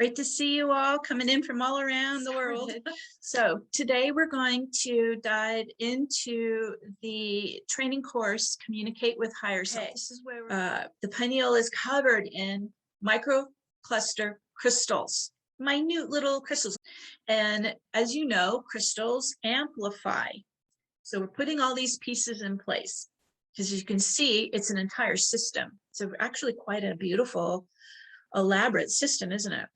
Great to see you all coming in from all around the world. So today we're going to dive into the training course, Communicate with Higher Self. This is where the pineal is covered in microcluster crystals, minute little crystals. And as you know, crystals amplify. So we're putting all these pieces in place because you can see it's an entire system. It's actually quite a beautiful, elaborate system, isn't it?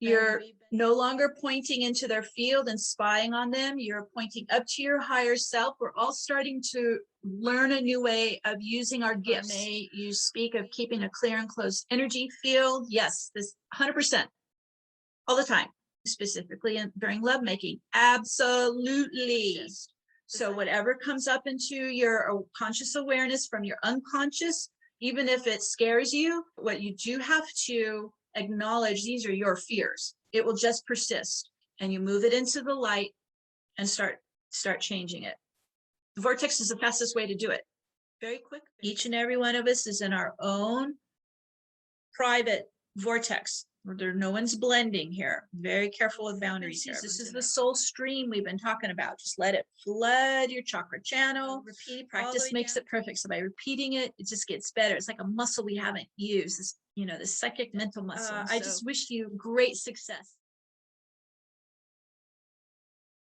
You're no longer pointing into their field and spying on them. You're pointing up to your higher self. We're all starting to learn a new way of using our gifts. May you speak of keeping a clear and closed energy field. Yes, this 100%, all the time, specifically during lovemaking. Absolutely. So whatever comes up into your conscious awareness from your unconscious, even if it scares you, what you do have to acknowledge, these are your fears. It will just persist, and you move it into the light and start changing it. The vortex is the fastest way to do it. Very quick. Each and every one of us is in our own private vortex. No one's blending here. Very careful with boundaries here. This is the soul stream we've been talking about. Just let it flood your chakra channel. Repeat. Practice makes it perfect. So by repeating it, it just gets better. It's like a muscle we haven't used. This, this psychic mental muscle. I just wish you great success.